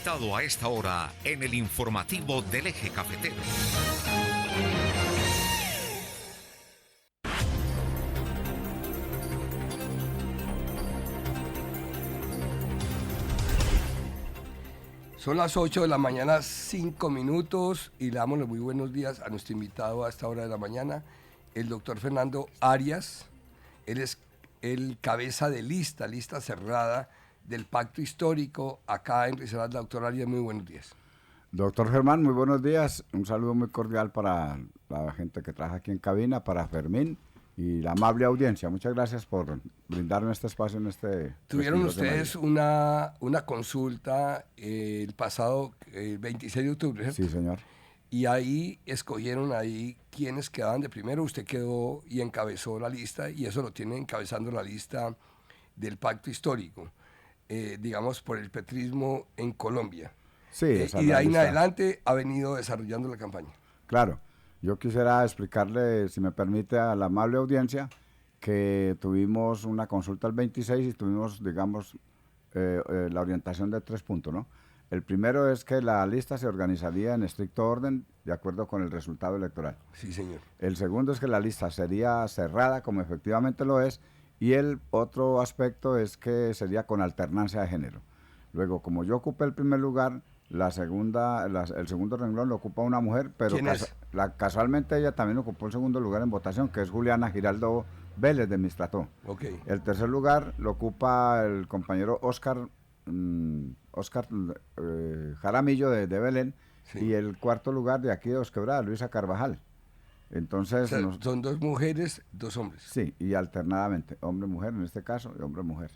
conectado a esta hora en el informativo del Eje Cafetero. Son las 8 de la mañana, 5 minutos, y le damos los muy buenos días a nuestro invitado a esta hora de la mañana, el doctor Fernando Arias. Él es el cabeza de lista cerrada del Pacto Histórico acá en Risaralda. Doctor Arias, muy buenos días. Doctor Germán, muy buenos días. Un saludo muy cordial para la gente que trabaja aquí en cabina, para Fermín y la amable audiencia. Muchas gracias por brindarme este espacio en este... Tuvieron ustedes una consulta el pasado 26 de octubre, ¿cierto? Sí, señor. Y ahí escogieron quienes quedaban de primero. Usted quedó y encabezó la lista, y eso lo tiene encabezando la lista del Pacto Histórico, digamos, por el petrismo en Colombia. Sí, y de ahí en adelante ha venido desarrollando la campaña. Claro. Yo quisiera explicarle, si me permite, a la amable audiencia, que tuvimos una consulta el 26 y tuvimos, digamos, la orientación de 3 puntos, ¿no? El primero es que la lista se organizaría en estricto orden, de acuerdo con el resultado electoral. Sí, señor. El segundo es que la lista sería cerrada, como efectivamente lo es, y el otro aspecto es que sería con alternancia de género. Luego, como yo ocupé el primer lugar, el segundo renglón lo ocupa una mujer, pero casualmente ella también ocupó el segundo lugar en votación, que es Juliana Giraldo Vélez de Mistrató. Okay. El tercer lugar lo ocupa el compañero Oscar Jaramillo de Belén, sí. Y el cuarto lugar de aquí de Dos Quebradas, Luisa Carvajal. Entonces, o sea, son 2 mujeres, 2 hombres. Sí, y alternadamente, hombre-mujer en este caso, y hombre-mujer.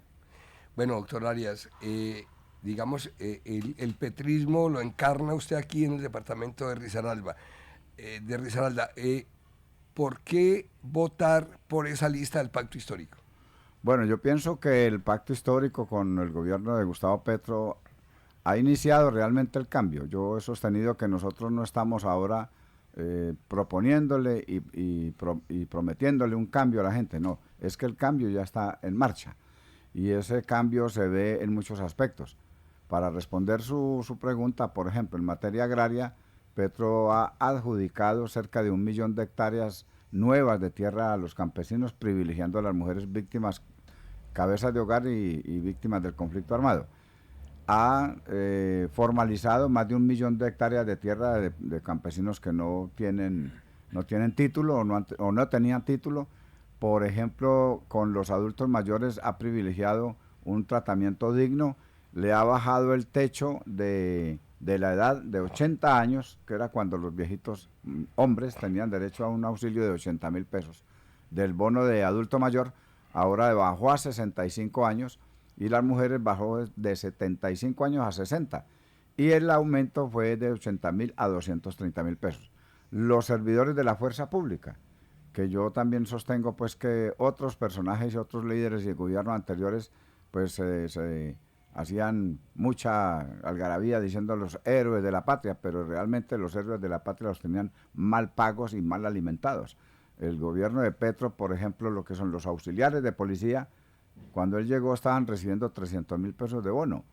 Bueno, doctor Arias, digamos, el petrismo lo encarna usted aquí en el departamento de Risaralda. ¿Por qué votar por esa lista del Pacto Histórico? Bueno, yo pienso que el Pacto Histórico con el gobierno de Gustavo Petro ha iniciado realmente el cambio. Yo he sostenido que nosotros no estamos ahora proponiéndole y prometiéndole un cambio a la gente, no, es que el cambio ya está en marcha y ese cambio se ve en muchos aspectos. Para responder su pregunta, por ejemplo, en materia agraria, Petro ha adjudicado cerca de 1 millón de hectáreas nuevas de tierra a los campesinos, privilegiando a las mujeres víctimas, cabezas de hogar y víctimas del conflicto armado. Ha formalizado más de 1 millón de hectáreas de tierra de campesinos que no tienen título o no tenían título. Por ejemplo, con los adultos mayores ha privilegiado un tratamiento digno, le ha bajado el techo de la edad de 80 años, que era cuando los viejitos hombres tenían derecho a un auxilio de 80.000 pesos. Del bono de adulto mayor, ahora bajó a 65 años y las mujeres bajó de 75 años a 60. Y el aumento fue de 80.000 a 230.000 pesos. Los servidores de la fuerza pública, que yo también sostengo pues que otros personajes y otros líderes y gobiernos anteriores pues se hacían mucha algarabía diciendo los héroes de la patria, pero realmente los héroes de la patria los tenían mal pagos y mal alimentados. El gobierno de Petro, por ejemplo, lo que son los auxiliares de policía, cuando él llegó estaban recibiendo 300.000 pesos de bono.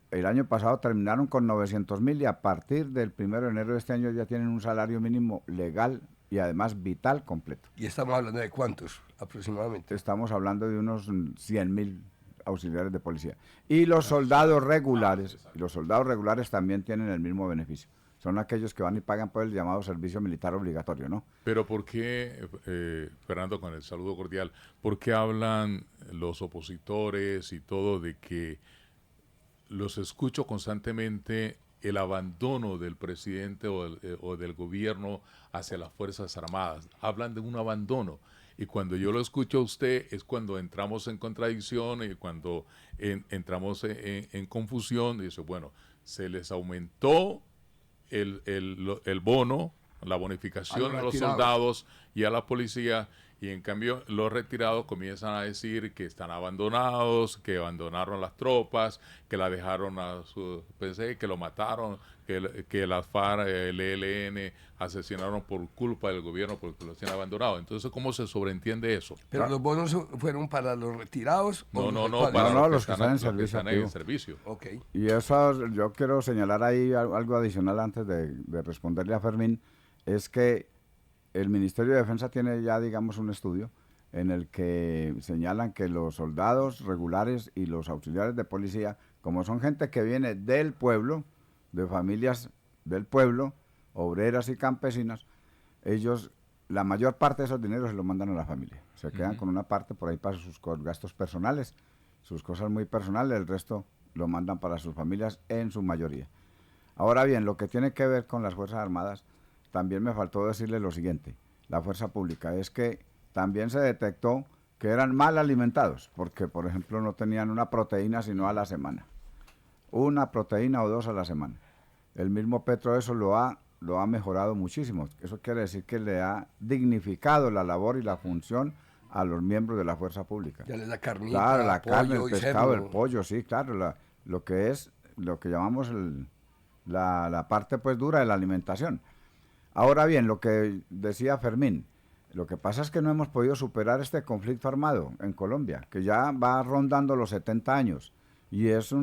El año pasado terminaron con 900.000 y a partir del 1 de enero de este año ya tienen un salario mínimo legal y además vital completo. ¿Y estamos hablando de cuántos aproximadamente? Estamos hablando de unos 100.000 auxiliares de policía. Y los soldados regulares, también tienen el mismo beneficio. Son aquellos que van y pagan por el llamado servicio militar obligatorio, ¿no? Pero ¿por qué, Fernando, con el saludo cordial, por qué hablan los opositores y todo de que los escucho constantemente el abandono del presidente o del gobierno hacia las Fuerzas Armadas? Hablan de un abandono. Y cuando yo lo escucho a usted es cuando entramos en contradicción y cuando entramos en confusión. Dice, bueno, se les aumentó el bono, la bonificación a los soldados y a la policía, Y en cambio los retirados comienzan a decir que están abandonados, que abandonaron las tropas, que la dejaron a su PC, que lo mataron, que las FARC, el ELN asesinaron por culpa del gobierno porque los tienen abandonados. Entonces, ¿cómo se sobreentiende eso? ¿Pero los bonos fueron para los retirados? No, para los que están en servicio en servicio. Ok. Y eso, yo quiero señalar ahí algo adicional antes de responderle a Fermín, es que el Ministerio de Defensa tiene ya, digamos, un estudio en el que señalan que los soldados regulares y los auxiliares de policía, como son gente que viene del pueblo, de familias del pueblo, obreras y campesinas, ellos, la mayor parte de esos dineros se los mandan a la familia. Se quedan con una parte por ahí para sus gastos personales, sus cosas muy personales, el resto lo mandan para sus familias en su mayoría. Ahora bien, lo que tiene que ver con las Fuerzas Armadas, también me faltó decirle lo siguiente, la fuerza pública, es que también se detectó que eran mal alimentados, porque por ejemplo no tenían una proteína sino a la semana, una proteína o 2 a la semana. El mismo Petro eso lo ha mejorado muchísimo, eso quiere decir que le ha dignificado la labor y la función a los miembros de la fuerza pública. Ya les da carnita, claro, la carne, el pollo y pescado, cerdo. el pollo, sí, claro, lo que es, lo que llamamos la parte pues dura de la alimentación. Ahora bien, lo que decía Fermín, lo que pasa es que no hemos podido superar este conflicto armado en Colombia, que ya va rondando los 70 años, y es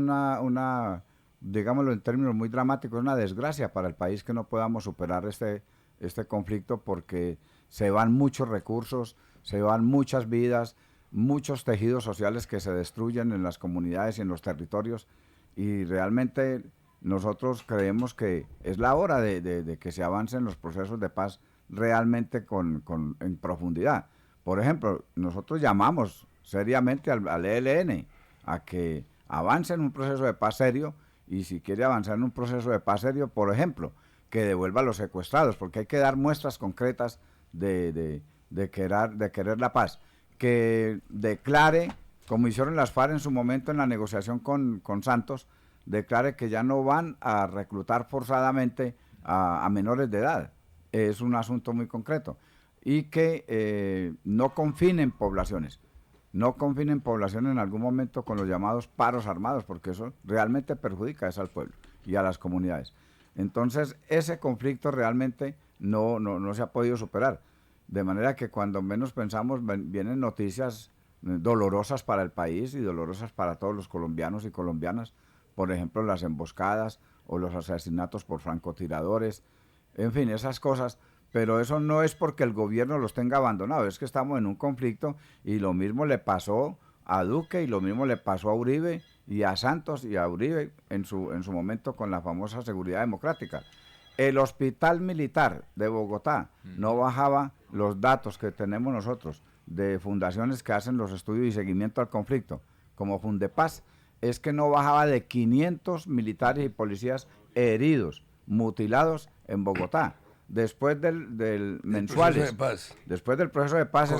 digámoslo en términos muy dramáticos, una desgracia para el país que no podamos superar este conflicto, porque se van muchos recursos, se van muchas vidas, muchos tejidos sociales que se destruyen en las comunidades y en los territorios, y realmente nosotros creemos que es la hora de que se avancen los procesos de paz realmente en profundidad. Por ejemplo, nosotros llamamos seriamente al ELN a que avance en un proceso de paz serio, y si quiere avanzar en un proceso de paz serio, por ejemplo, que devuelva a los secuestrados, porque hay que dar muestras concretas de querer la paz, que declare, como hicieron las FARC en su momento en la negociación con Santos, declare que ya no van a reclutar forzadamente a menores de edad. Es un asunto muy concreto. Y que no confinen poblaciones. No confinen poblaciones en algún momento con los llamados paros armados, porque eso realmente perjudica al pueblo y a las comunidades. Entonces, ese conflicto realmente no se ha podido superar. De manera que cuando menos pensamos, vienen noticias dolorosas para el país y dolorosas para todos los colombianos y colombianas. Por ejemplo, las emboscadas o los asesinatos por francotiradores, en fin, esas cosas, pero eso no es porque el gobierno los tenga abandonados, es que estamos en un conflicto, y lo mismo le pasó a Duque y lo mismo le pasó a Uribe y a Santos y a Uribe en su momento con la famosa seguridad democrática. El hospital militar de Bogotá no bajaba los datos que tenemos nosotros de fundaciones que hacen los estudios y seguimiento al conflicto, como Fundepaz, es que no bajaba de 500 militares y policías heridos, mutilados en Bogotá. Después del mensuales, después del proceso de paz,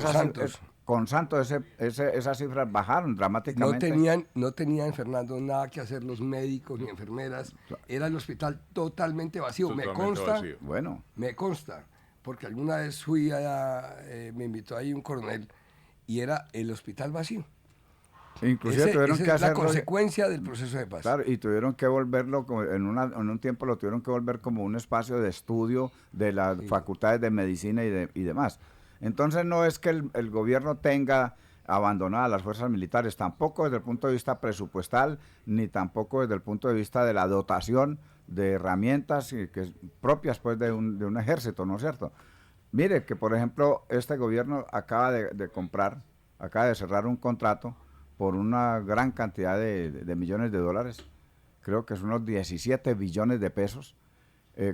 con Santos esas cifras bajaron dramáticamente. No tenían, Fernando, nada que hacer los médicos ni enfermeras. Era el hospital totalmente vacío. Vacío. Bueno, me consta, porque alguna vez me invitó ahí un coronel y era el hospital vacío. Inclusive tuvieron que hacer la consecuencia del proceso de paz. Claro, y tuvieron que volverlo, en un tiempo lo tuvieron que volver como un espacio de estudio de las facultades de medicina y demás. Entonces no es que el gobierno tenga abandonadas las fuerzas militares, tampoco desde el punto de vista presupuestal, ni tampoco desde el punto de vista de la dotación de herramientas propias pues de un ejército, ¿no es cierto? Mire que, por ejemplo, este gobierno acaba de cerrar un contrato por una gran cantidad de millones de dólares, creo que son unos 17 billones de pesos,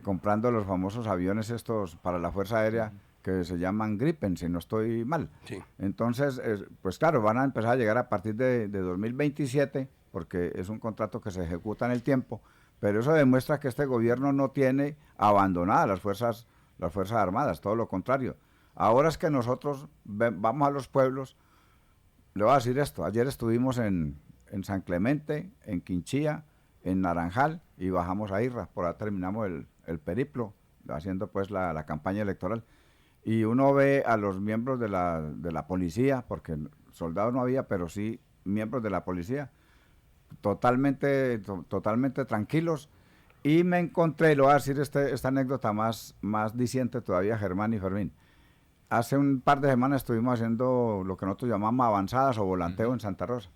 comprando los famosos aviones estos para la Fuerza Aérea, que se llaman Gripen, si no estoy mal. Sí. Entonces, pues claro, van a empezar a llegar a partir de 2027, porque es un contrato que se ejecuta en el tiempo, pero eso demuestra que este gobierno no tiene abandonadas las fuerzas armadas, todo lo contrario. Ahora es que nosotros vamos a los pueblos. Le voy a decir esto, ayer estuvimos en San Clemente, en Quinchía, en Naranjal, y bajamos a Irra, por ahí terminamos el periplo, haciendo pues la campaña electoral. y uno ve a los miembros de la policía, porque soldados no había, pero sí miembros de la policía, totalmente tranquilos, y me encontré, lo voy a decir esta anécdota más diciente todavía, Germán y Fermín. Hace un par de semanas estuvimos haciendo lo que nosotros llamamos avanzadas o volanteo en Santa Rosa,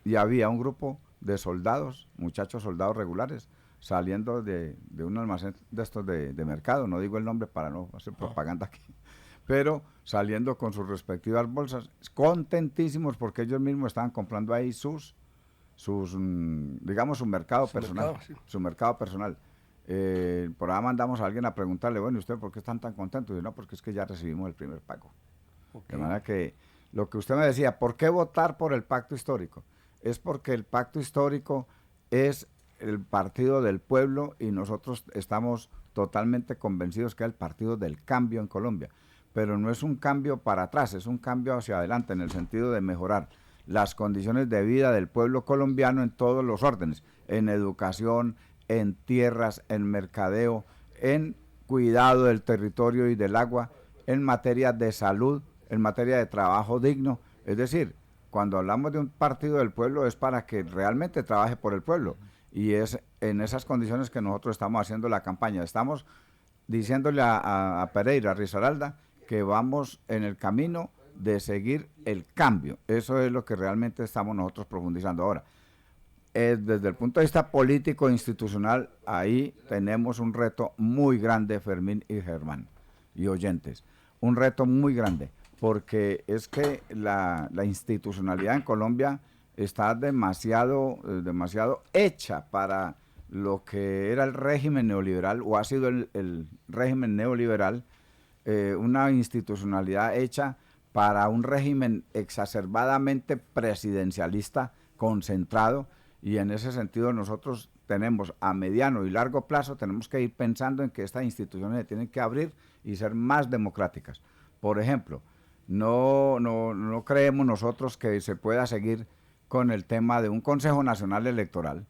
y había un grupo de soldados, muchachos soldados regulares, saliendo de un almacén de estos de mercado, no digo el nombre para no hacer propaganda aquí, pero saliendo con sus respectivas bolsas, contentísimos porque ellos mismos estaban comprando ahí digamos, su mercado personal. Mercado, sí. Su mercado personal. Por ahí mandamos a alguien a preguntarle, bueno, ¿y usted por qué están tan contentos? Y dice, no, porque es que ya recibimos el primer pago. De manera que lo que usted me decía, ¿por qué votar por el pacto histórico? Es porque el pacto histórico es el partido del pueblo y nosotros estamos totalmente convencidos que es el partido del cambio en Colombia. Pero no es un cambio para atrás, es un cambio hacia adelante en el sentido de mejorar las condiciones de vida del pueblo colombiano en todos los órdenes, en educación, en tierras, en mercadeo, en cuidado del territorio y del agua, en materia de salud, en materia de trabajo digno. Es decir, cuando hablamos de un partido del pueblo es para que realmente trabaje por el pueblo, y es en esas condiciones que nosotros estamos haciendo la campaña. Estamos diciéndole a Pereira, a Risaralda, que vamos en el camino de seguir el cambio. Eso es lo que realmente estamos nosotros profundizando ahora. Desde el punto de vista político e institucional, ahí tenemos un reto muy grande, Fermín y Germán, y oyentes. Un reto muy grande, porque es que la institucionalidad en Colombia está demasiado hecha para lo que era el régimen neoliberal, o ha sido el régimen neoliberal, una institucionalidad hecha para un régimen exacerbadamente presidencialista, concentrado, y en ese sentido nosotros tenemos a mediano y largo plazo, tenemos que ir pensando en que estas instituciones se tienen que abrir y ser más democráticas. Por ejemplo, no creemos nosotros que se pueda seguir con el tema de un Consejo Nacional Electoral,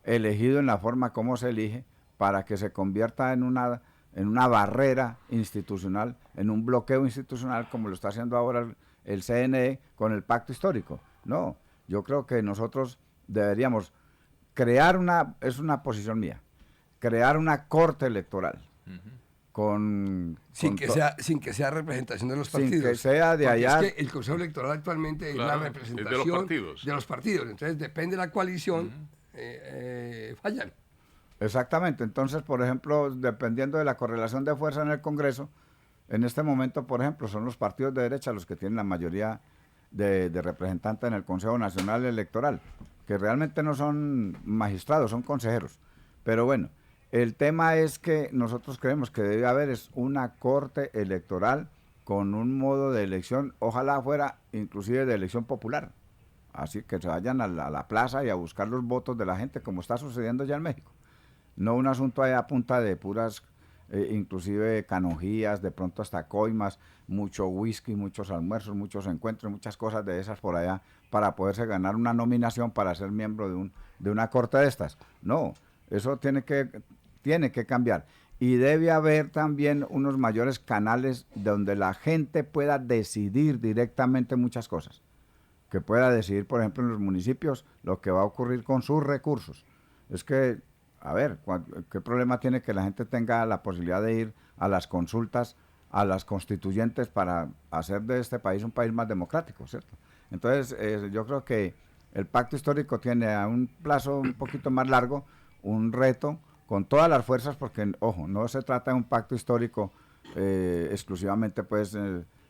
elegido en la forma como se elige, para que se convierta en una barrera institucional, en un bloqueo institucional, como lo está haciendo ahora el CNE con el pacto histórico. No, yo creo que nosotros deberíamos crear es una posición mía, crear una corte electoral, sin que sea representación de los partidos. Sin que sea de allá. Es que el Consejo Electoral actualmente es la representación de los partidos. Entonces, depende de la coalición, fallan. Exactamente. Entonces, por ejemplo, dependiendo de la correlación de fuerza en el Congreso, en este momento, por ejemplo, son los partidos de derecha los que tienen la mayoría de representantes en el Consejo Nacional Electoral, que realmente no son magistrados, son consejeros. Pero bueno, el tema es que nosotros creemos que debe haber una corte electoral con un modo de elección, ojalá fuera inclusive de elección popular. Así que se vayan a la plaza y a buscar los votos de la gente, como está sucediendo ya en México. No un asunto ahí a punta de puras, inclusive canonjías, de pronto hasta coimas, mucho whisky, muchos almuerzos, muchos encuentros, muchas cosas de esas por allá, para poderse ganar una nominación para ser miembro de una corte de estas. No, eso tiene que cambiar. Y debe haber también unos mayores canales donde la gente pueda decidir directamente muchas cosas. Que pueda decidir, por ejemplo, en los municipios, lo que va a ocurrir con sus recursos. Es que, a ver, ¿qué problema tiene que la gente tenga la posibilidad de ir a las consultas, a las constituyentes, para hacer de este país un país más democrático, ¿cierto? Entonces, yo creo que el pacto histórico tiene a un plazo un poquito más largo un reto con todas las fuerzas, porque, ojo, no se trata de un pacto histórico exclusivamente pues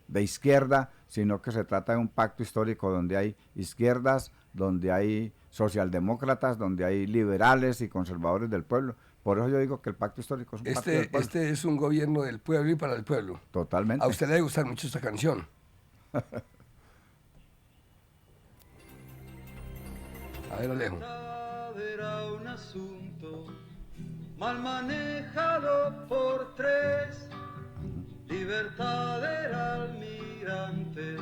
de izquierda, sino que se trata de un pacto histórico donde hay izquierdas, donde hay socialdemócratas, donde hay liberales y conservadores del pueblo. Por eso yo digo que el pacto histórico es un pacto del pueblo. Este es un gobierno del pueblo y para el pueblo. Totalmente. A usted le debe gustar mucho esta canción. A ver, Alejo. Era un asunto mal manejado por tres. Libertad era almirante,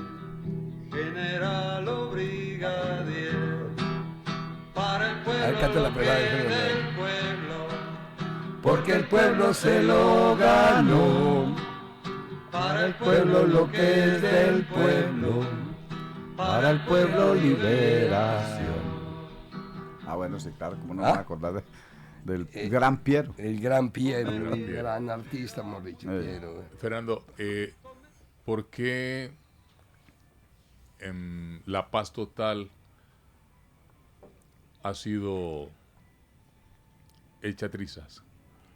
general o brigadier. Para el pueblo, del pueblo, porque el pueblo se lo ganó. Para el pueblo lo que es del pueblo, para el pueblo liberación. Ah, bueno, sí, claro, ¿cómo no me voy a acordar del gran Piero? El gran Piero, el gran artista, hemos dicho, Piero. Fernando, ¿por qué la paz total ha sido hecha trizas?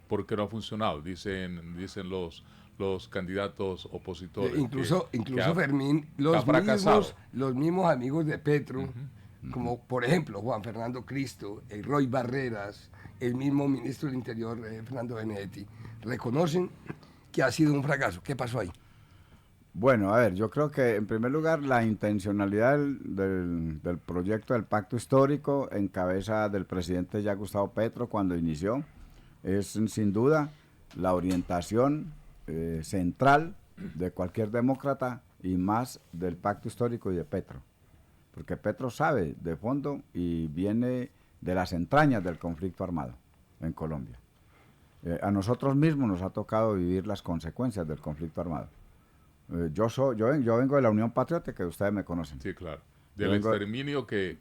¿Por qué no ha funcionado? Dicen los candidatos opositores. Incluso ha, Fermín, los mismos amigos de Petro, como por ejemplo Juan Fernando Cristo, Roy Barreras, el mismo ministro del Interior, Fernando Benedetti, reconocen que ha sido un fracaso. ¿Qué pasó ahí? Bueno, a ver, yo creo que en primer lugar la intencionalidad del proyecto del pacto histórico en cabeza del presidente ya Gustavo Petro cuando inició es sin duda la orientación central de cualquier demócrata y más del pacto histórico y de Petro, porque Petro sabe de fondo y viene de las entrañas del conflicto armado en Colombia. A nosotros mismos nos ha tocado vivir las consecuencias del conflicto armado. Yo vengo de la Unión Patriótica, que ustedes me conocen. Sí, claro. Del exterminio que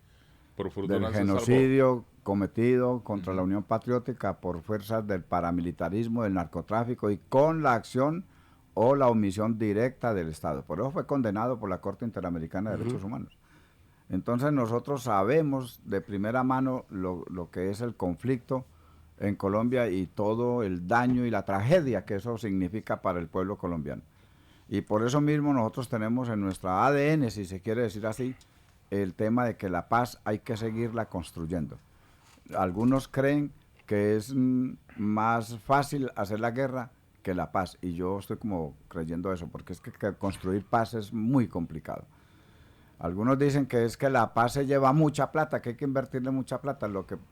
por fortuna del se salvó. genocidio cometido contra la Unión Patriótica por fuerzas del paramilitarismo, del narcotráfico y con la acción o la omisión directa del Estado. Por eso fue condenado por la Corte Interamericana de Derechos Humanos. Entonces nosotros sabemos de primera mano lo que es el conflicto en Colombia y todo el daño y la tragedia que eso significa para el pueblo colombiano. Y por eso mismo nosotros tenemos en nuestra ADN, si se quiere decir así, el tema de que la paz hay que seguirla construyendo. Algunos creen que es más fácil hacer la guerra que la paz, y yo estoy como creyendo eso, porque es que construir paz es muy complicado. Algunos dicen que es que la paz se lleva mucha plata, que hay que invertirle mucha plata,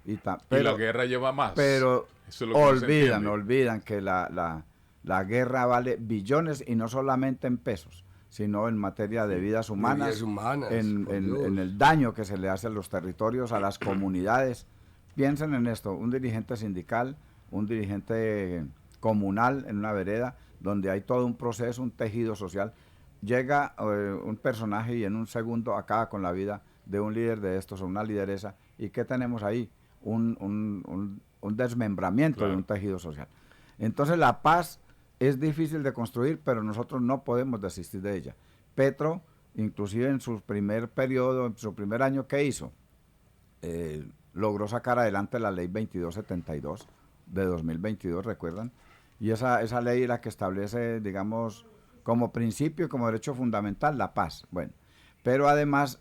y la guerra lleva más. Pero eso es lo que olvidan que la guerra vale billones y no solamente en pesos, sino en materia de vidas humanas, en el daño que se le hace a los territorios, a las comunidades. Piensen en esto, un dirigente sindical, un dirigente comunal en una vereda, donde hay todo un proceso, un tejido social, llega un personaje y en un segundo acaba con la vida de un líder de estos o una lideresa. ¿Y qué tenemos ahí? Un desmembramiento de un tejido social. Entonces la paz es difícil de construir, pero nosotros no podemos desistir de ella. Petro, inclusive en su primer periodo, en su primer año, ¿qué hizo? Logró sacar adelante la ley 2272 de 2022, ¿recuerdan? Y esa ley es la que establece, digamos, como principio y como derecho fundamental la paz. Bueno, pero además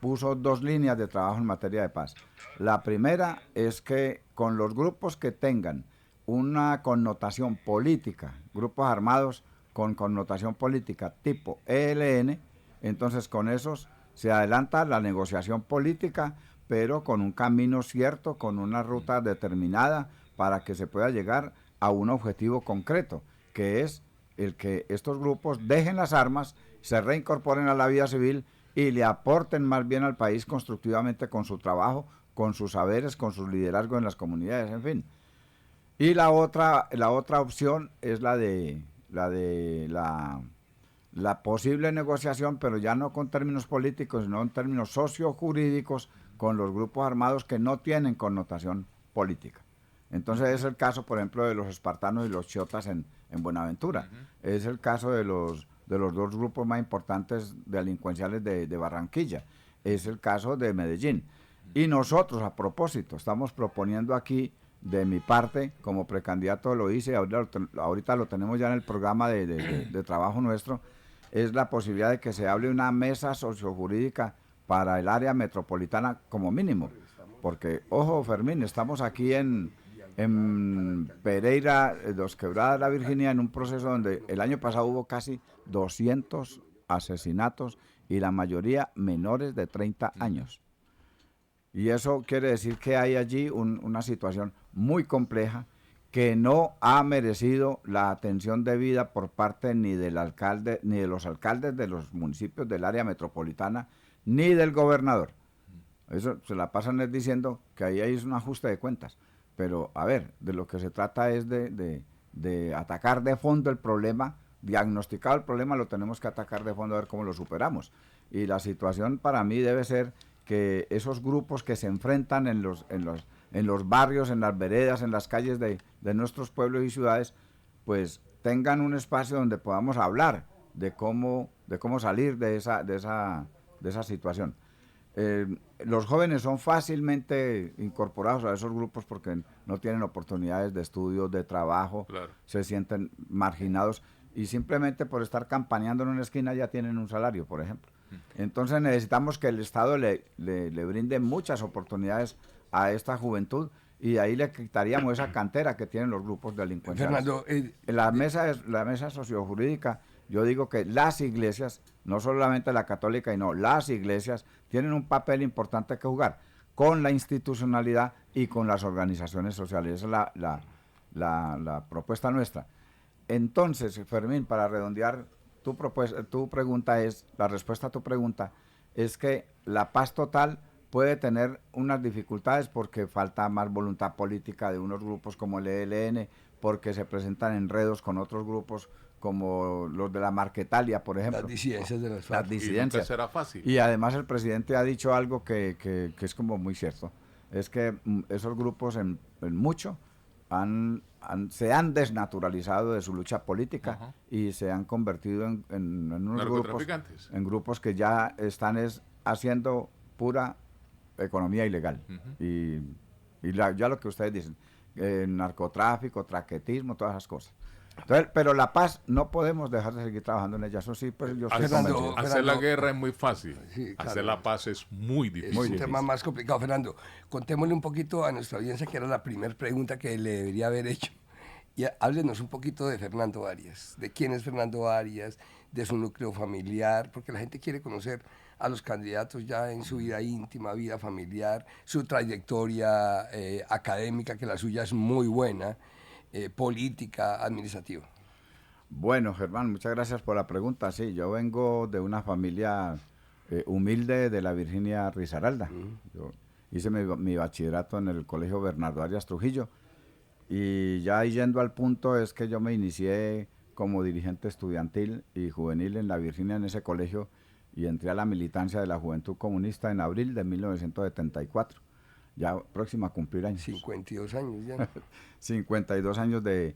puso dos líneas de trabajo en materia de paz. La primera es que con los grupos que tengan una connotación política, grupos armados con connotación política tipo ELN, entonces con esos se adelanta la negociación política, pero con un camino cierto, con una ruta determinada para que se pueda llegar a un objetivo concreto, que es el que estos grupos dejen las armas, se reincorporen a la vida civil y le aporten más bien al país constructivamente con su trabajo, con sus saberes, con su liderazgo en las comunidades, en fin. Y la otra opción es la posible negociación, pero ya no con términos políticos, sino en términos sociojurídicos con los grupos armados que no tienen connotación política. Entonces es el caso, por ejemplo, de los espartanos y los chotas en Buenaventura. Es el caso de los dos grupos más importantes delincuenciales de Barranquilla. Es el caso de Medellín. Y nosotros, a propósito, estamos proponiendo aquí, de mi parte, como precandidato lo hice, ahorita lo tenemos ya en el programa de trabajo nuestro, es la posibilidad de que se hable una mesa sociojurídica para el área metropolitana como mínimo. Porque, ojo, Fermín, estamos aquí en Pereira, Dos Quebradas, La Virginia, en un proceso donde el año pasado hubo casi 200 asesinatos y la mayoría menores de 30 años. Y eso quiere decir que hay allí una situación muy compleja que no ha merecido la atención debida por parte ni del alcalde, ni de los alcaldes de los municipios del área metropolitana, ni del gobernador. Eso se la pasan diciendo que ahí hay un ajuste de cuentas. Pero, a ver, de lo que se trata es de atacar de fondo el problema diagnosticado el problema, lo tenemos que atacar de fondo a ver cómo lo superamos. Y la situación para mí debe ser que esos grupos que se enfrentan en los barrios, en las veredas, en las calles de nuestros pueblos y ciudades, pues tengan un espacio donde podamos hablar de cómo salir de esa situación. Los jóvenes son fácilmente incorporados a esos grupos porque no tienen oportunidades de estudio, de trabajo, Claro. se sienten marginados y simplemente por estar campaneando en una esquina ya tienen un salario, por ejemplo. Entonces necesitamos que el Estado le brinde muchas oportunidades a esta juventud y ahí le quitaríamos esa cantera que tienen los grupos delincuenciales. Fernando, En la mesa sociojurídica, yo digo que las iglesias, no solamente la católica, y no, las iglesias tienen un papel importante que jugar con la institucionalidad y con las organizaciones sociales. Esa es la propuesta nuestra. Entonces, Fermín, para redondear tu pregunta la respuesta a tu pregunta es que la paz total puede tener unas dificultades porque falta más voluntad política de unos grupos como el ELN, porque se presentan enredos con otros grupos como los de la Marquetalia, por ejemplo. las disidencias de las Las FARC. Y nunca disidencias. será fácil. Y además el presidente ha dicho algo que es como muy cierto, es que esos grupos en mucho se han desnaturalizado de su lucha política. Ajá. Y se han convertido en unos grupos, Narcotraficantes. en grupos que ya están haciendo pura economía ilegal. Y ya lo que ustedes dicen, narcotráfico, traquetismo, todas esas cosas. Entonces, pero la paz no podemos dejar de seguir trabajando en ella, eso sí, pues yo estoy Fernando, convencido. Hacer la guerra es muy fácil. Sí, claro. Hacer la paz es muy Es difícil. un tema más complicado. Fernando, contémosle un poquito a nuestra audiencia, que era la primera pregunta que le debería haber hecho. Y háblenos un poquito de Fernando Arias, de quién es Fernando Arias, de su núcleo familiar, porque la gente quiere conocer a los candidatos ya en su vida íntima, vida familiar, su trayectoria académica, que la suya es muy buena, política, administrativa. Bueno, Germán, muchas gracias por la pregunta. Sí, yo vengo de una familia humilde de la Virginia Risaralda. Yo hice mi bachillerato en el Colegio Bernardo Arias Trujillo. Y ya yendo al punto es que yo me inicié como dirigente estudiantil y juvenil en la Virginia en ese colegio y entré a la militancia de la Juventud Comunista en abril de 1974. Ya próxima a cumplir años. 52 años ya. 52 años de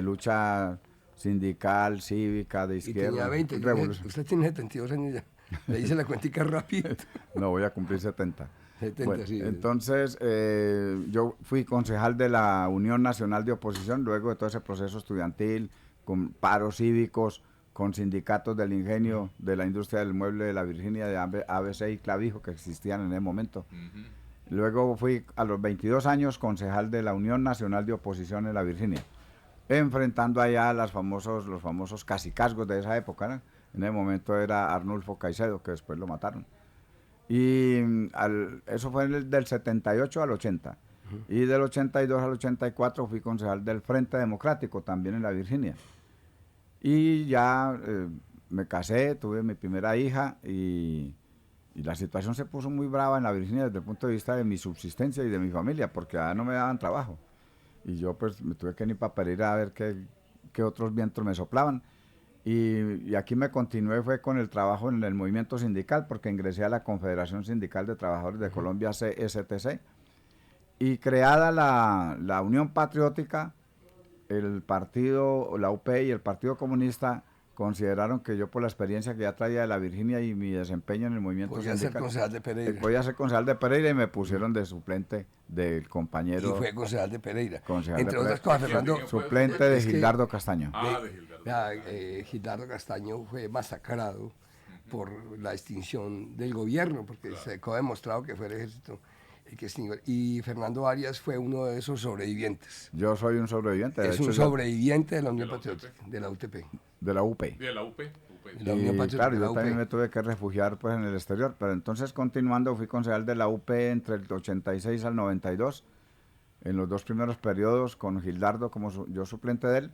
lucha sindical, cívica, de Y izquierda. tenía 20. revolución. Usted tiene 72 años ya. Le hice la cuentica rápido. No, voy a cumplir 70. 70, Bueno, sí. entonces, yo fui concejal de la Unión Nacional de Oposición, luego de todo ese proceso estudiantil, con paros cívicos, con sindicatos del ingenio, de la industria del mueble de la Virginia, de ABC y Clavijo, que existían en ese momento. Luego fui a los 22 años concejal de la Unión Nacional de Oposición en la Virginia, enfrentando allá a los famosos cacicazgos de esa época, ¿no? En ese momento era Arnulfo Caicedo, que después lo mataron. Y eso fue del 78 al 80. Y del 82 al 84 fui concejal del Frente Democrático, también en la Virginia. Y ya me casé, tuve mi primera hija y la situación se puso muy brava en la Virginia desde el punto de vista de mi subsistencia y de mi familia, porque ya no me daban trabajo. Y yo pues me tuve que ir para Pereira a ver qué otros vientos me soplaban. Y aquí me continué fue con el trabajo en el movimiento sindical, porque ingresé a la Confederación Sindical de Trabajadores de Colombia, CSTC, y creada la Unión Patriótica, el partido, la UP y el Partido Comunista consideraron que yo, por la experiencia que ya traía de la Virginia y mi desempeño en el movimiento Podía ser concejal de Pereira. podía ser concejal de Pereira y me pusieron de suplente del compañero. Y fue concejal de Pereira. Concejal Entre de otras Pereira. cosas, Fernando, Suplente de es que- Gildardo Castaño. De Gildardo. Gildardo Castaño fue masacrado por la extinción del gobierno, porque se ha demostrado que fue el ejército el que extinguió. Y Fernando Arias fue uno de esos sobrevivientes. Yo soy un sobreviviente. de Es hecho, un yo- sobreviviente de la Unión De la Patriótica, de la UTP. de la UP. De la UP. La Unión Y Patriótica claro, de la yo UP. también me tuve que refugiar pues en el exterior, pero entonces continuando fui concejal de la UP entre el 86 al 92, en los dos primeros periodos con Gildardo como yo suplente de él,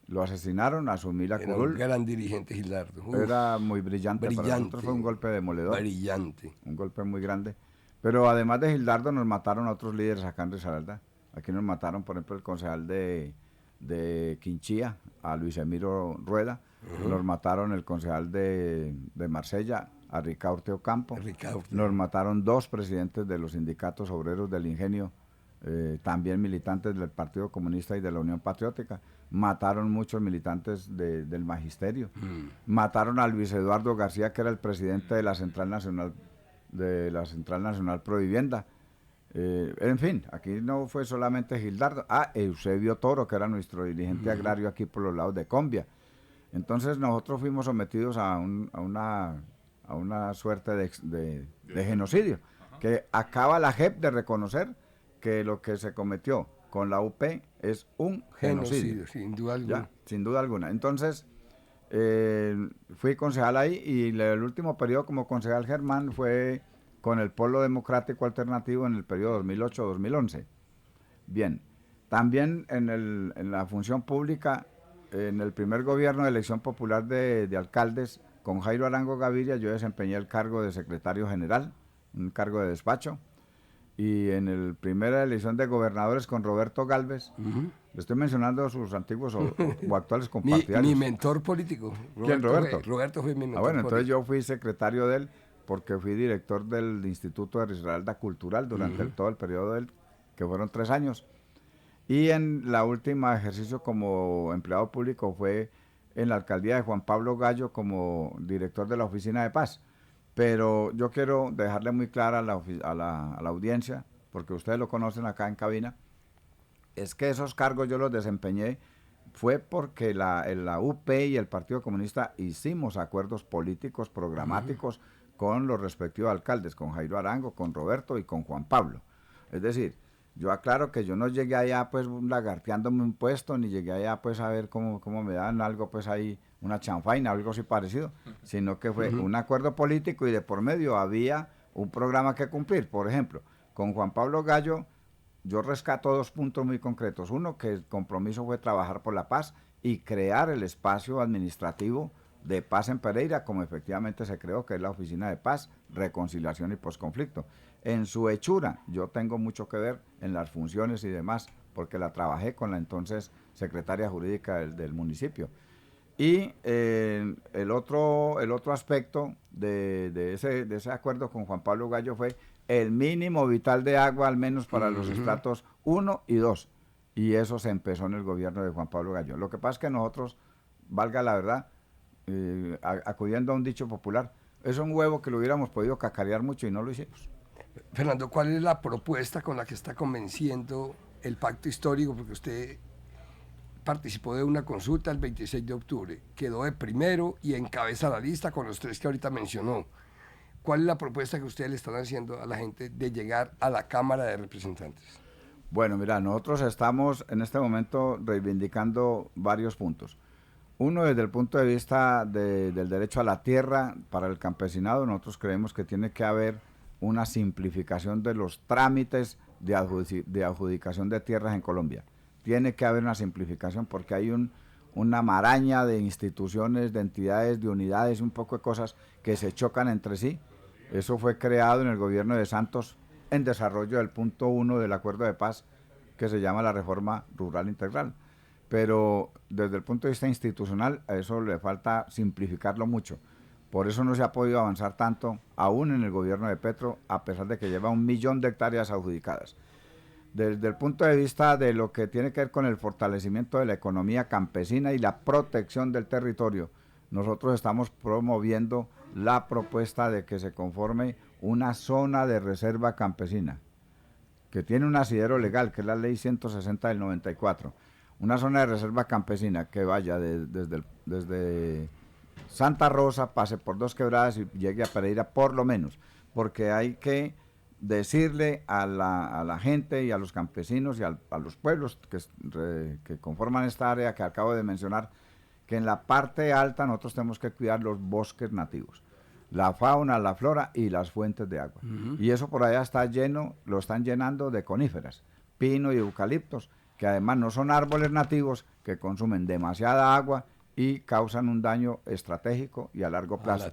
lo asesinaron, asumí la Era un curul, gran dirigente, Gildardo. Uf, era muy brillante, para brillante. nosotros fue un golpe demoledor, brillante. un golpe muy grande, pero además de Gildardo nos mataron a otros líderes acá en Risaralda, aquí nos mataron por ejemplo el concejal de Quinchía, a Luis Emiro Rueda, Nos mataron el concejal de Marsella, a Ricaurte Ocampo. Nos mataron 2 presidentes de los sindicatos obreros del Ingenio, también militantes del Partido Comunista y de la Unión Patriótica. Mataron muchos militantes del Magisterio. Mataron a Luis Eduardo García, que era el presidente de la Central Nacional Provivienda. En fin, aquí no fue solamente Gildardo. Eusebio Toro, que era nuestro dirigente agrario aquí por los lados de Combia. Entonces nosotros fuimos sometidos a una suerte de genocidio, que acaba la JEP de reconocer que lo que se cometió con la UP es un genocidio. Sin duda alguna. Ya, sin duda alguna. Entonces, fui concejal ahí y el último periodo como concejal Germán fue con el Polo Democrático Alternativo en el periodo 2008-2011. Bien, también en la función pública, en el primer gobierno de elección popular de alcaldes, con Jairo Arango Gaviria, yo desempeñé el cargo de secretario general, un cargo de despacho, y en la primera elección de gobernadores con Roberto Galvez, le estoy mencionando a sus antiguos o actuales compartidarios. Mi mentor político. ¿Quién, Roberto? Roberto fue mi mentor Bueno, entonces político. yo fui secretario de él porque fui director del Instituto de Risaralda Cultural durante todo el periodo de él, que fueron 3 años. Y en la última ejercicio como empleado público fue en la alcaldía de Juan Pablo Gallo como director de la Oficina de Paz. Pero yo quiero dejarle muy clara a la audiencia, porque ustedes lo conocen acá en cabina, es que esos cargos yo los desempeñé fue porque la UP y el Partido Comunista hicimos acuerdos políticos, programáticos con los respectivos alcaldes, con Jairo Arango, con Roberto y con Juan Pablo. Es decir, yo aclaro que yo no llegué allá pues lagarteándome un puesto, ni llegué allá pues a ver cómo me dan algo pues ahí, una chanfaina, algo así parecido, sino que fue un acuerdo político y de por medio había un programa que cumplir. Por ejemplo, con Juan Pablo Gallo, yo rescato 2 puntos muy concretos. Uno, que el compromiso fue trabajar por la paz y crear el espacio administrativo de paz en Pereira, como efectivamente se creó, que es la Oficina de Paz, Reconciliación y Posconflicto. En su hechura, yo tengo mucho que ver en las funciones y demás, porque la trabajé con la entonces secretaria jurídica del municipio. Y el otro aspecto de ese acuerdo con Juan Pablo Gallo fue el mínimo vital de agua, al menos para los estratos 1 y 2. Y eso se empezó en el gobierno de Juan Pablo Gallo. Lo que pasa es que nosotros, valga la verdad, acudiendo a un dicho popular, es un huevo que lo hubiéramos podido cacarear mucho y no lo hicimos. Fernando, ¿cuál es la propuesta con la que está convenciendo el pacto histórico? Porque usted participó de una consulta el 26 de octubre, quedó de primero y encabeza la lista con los 3 que ahorita mencionó. ¿Cuál es la propuesta que ustedes le están haciendo a la gente de llegar a la Cámara de Representantes? Bueno, mira, nosotros estamos en este momento reivindicando varios puntos. Uno, desde el punto de vista del derecho a la tierra para el campesinado, nosotros creemos que tiene que haber una simplificación de los trámites de adjudicación de tierras en Colombia. Tiene que haber una simplificación porque hay una maraña de instituciones, de entidades, de unidades, un poco de cosas que se chocan entre sí. Eso fue creado en el gobierno de Santos en desarrollo del punto 1 del acuerdo de paz que se llama la reforma rural integral. Pero desde el punto de vista institucional a eso le falta simplificarlo mucho. Por eso no se ha podido avanzar tanto aún en el gobierno de Petro, a pesar de que lleva 1 millón de hectáreas adjudicadas. Desde el punto de vista de lo que tiene que ver con el fortalecimiento de la economía campesina y la protección del territorio, nosotros estamos promoviendo la propuesta de que se conforme una zona de reserva campesina, que tiene un asidero legal, que es la ley 160 del 94. Una zona de reserva campesina que vaya desde Santa Rosa, pase por 2 Quebradas y llegue a Pereira por lo menos, porque hay que decirle a la gente y a los campesinos y a los pueblos que conforman esta área que acabo de mencionar, que en la parte alta nosotros tenemos que cuidar los bosques nativos, la fauna, la flora y las fuentes de agua. Y eso por allá está lleno, lo están llenando de coníferas, pino y eucaliptos, que además no son árboles nativos que consumen demasiada agua y causan un daño estratégico y a largo plazo.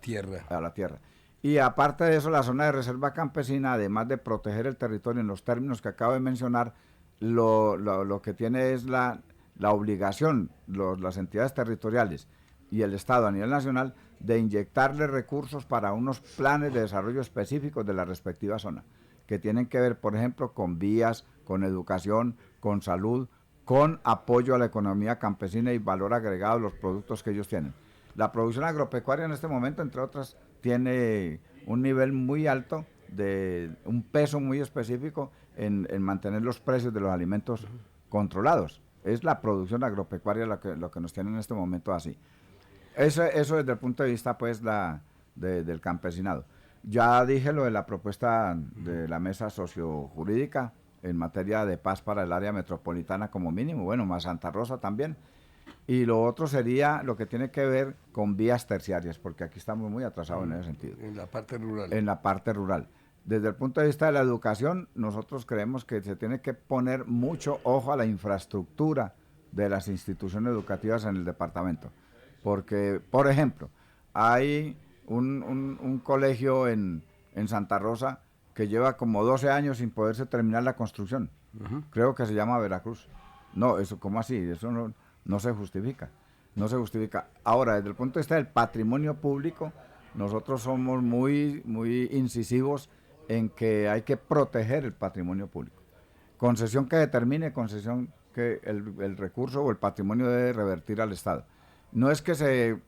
A la tierra. Y aparte de eso, la zona de reserva campesina, además de proteger el territorio en los términos que acabo de mencionar, lo que tiene es la obligación, las entidades territoriales, y el Estado a nivel nacional de inyectarle recursos para unos planes de desarrollo específicos de la respectiva zona, que tienen que ver, por ejemplo, con vías, con educación, con salud, con apoyo a la economía campesina y valor agregado a los productos que ellos tienen. La producción agropecuaria en este momento, entre otras, tiene un nivel muy alto, de un peso muy específico en mantener los precios de los alimentos controlados. Es la producción agropecuaria lo que nos tiene en este momento así. Eso desde el punto de vista pues del campesinado. Ya dije lo de la propuesta de la mesa sociojurídica en materia de paz para el área metropolitana como mínimo, bueno, más Santa Rosa también. Y lo otro sería lo que tiene que ver con vías terciarias, porque aquí estamos muy atrasados en ese sentido. En la parte rural. En la parte rural. Desde el punto de vista de la educación, nosotros creemos que se tiene que poner mucho ojo a la infraestructura de las instituciones educativas en el departamento. Porque, por ejemplo, hay un colegio en Santa Rosa que lleva como 12 años sin poderse terminar la construcción. Creo que se llama Veracruz. No, eso, ¿cómo así? Eso no se justifica. No se justifica. Ahora, desde el punto de vista del patrimonio público, nosotros somos muy incisivos en que hay que proteger el patrimonio público. Concesión que determine, concesión que el recurso o el patrimonio debe revertir al Estado. No es que se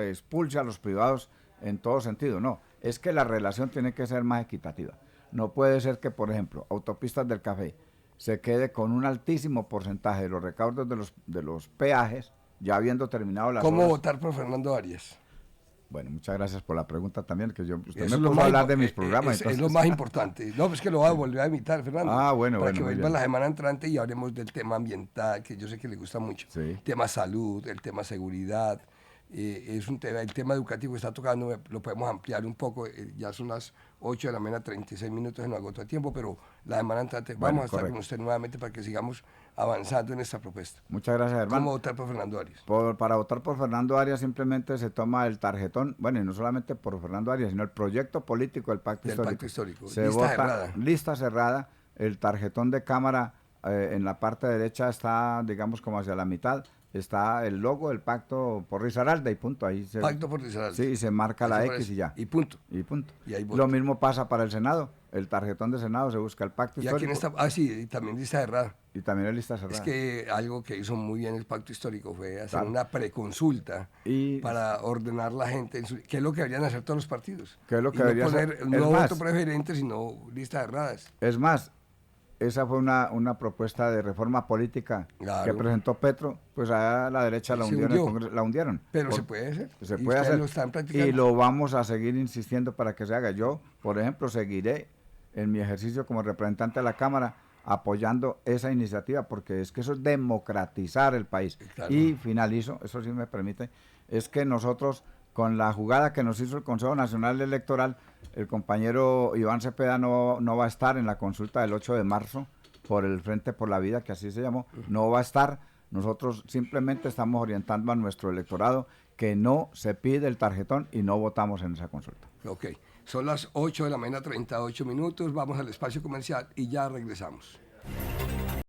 expulse a los privados en todo sentido, no. Es que la relación tiene que ser más equitativa. No puede ser que, por ejemplo, Autopistas del Café se quede con un altísimo porcentaje de los recaudos de los peajes, ya habiendo terminado las ¿Cómo obras. votar por Fernando Arias? Bueno, muchas gracias por la pregunta también, que usted Eso me es puso a hablar de mis programas. Es lo más importante. No, pues que lo voy a volver a invitar, Fernando. Ah, bueno, para bueno, que muy vuelva bien. la semana entrante y hablemos del tema ambiental, que yo sé que le gusta mucho. Sí. El tema salud, el tema seguridad. Es un tema, el tema educativo que está tocando, lo podemos ampliar un poco. Ya son las 8 de la mañana, 36 minutos, se nos agotó el tiempo, pero la semana entrante Bueno, vamos a estar correcto. con usted nuevamente para que sigamos avanzando en esta propuesta. Muchas gracias, hermano. ¿Cómo votar por Fernando Arias? Para votar por Fernando Arias simplemente se toma el tarjetón, bueno, y no solamente por Fernando Arias, sino el proyecto político del Pacto Del Histórico. Pacto Histórico. Se Lista vota, cerrada. lista cerrada, el tarjetón de cámara en la parte derecha está, digamos, como hacia la mitad, está el logo del Pacto por Risaralda y punto. Ahí se, Pacto por Risaralda. Sí, y se marca la Eso X parece. y ya. Y punto. Y punto. Y ahí vota. Lo mismo pasa para el Senado, el tarjetón de Senado se busca el Pacto ¿Y a quién Histórico está? Ah, sí, y también lista cerrada. y también es lista cerrada. Es que algo que hizo muy bien el Pacto Histórico fue hacer Claro. una preconsulta Y- para ordenar la gente, que es lo que deberían hacer todos los partidos. Que es lo que y no debería poner hacer. no Es más, voto preferente, sino listas cerradas. Es más, esa fue una propuesta de reforma política Claro. que presentó Petro, pues a la derecha la Se hundieron, en el hundió. Congreso, la hundieron. Pero Por- se puede hacer. Se Y puede ustedes hacer. lo están practicando. Y lo vamos a seguir insistiendo para que se haga. Yo, por ejemplo, seguiré en mi ejercicio como representante de la Cámara apoyando esa iniciativa, porque es que eso es democratizar el país. Claro. Y finalizo, eso sí me permite, es que nosotros, con la jugada que nos hizo el Consejo Nacional Electoral, el compañero Iván Cepeda no va a estar en la consulta del 8 de marzo por el Frente por la Vida, que así se llamó, no va a estar. Nosotros simplemente estamos orientando a nuestro electorado que no se pide el tarjetón y no votamos en esa consulta. Ok, son las 8 de la mañana, 38 minutos, vamos al espacio comercial y ya regresamos.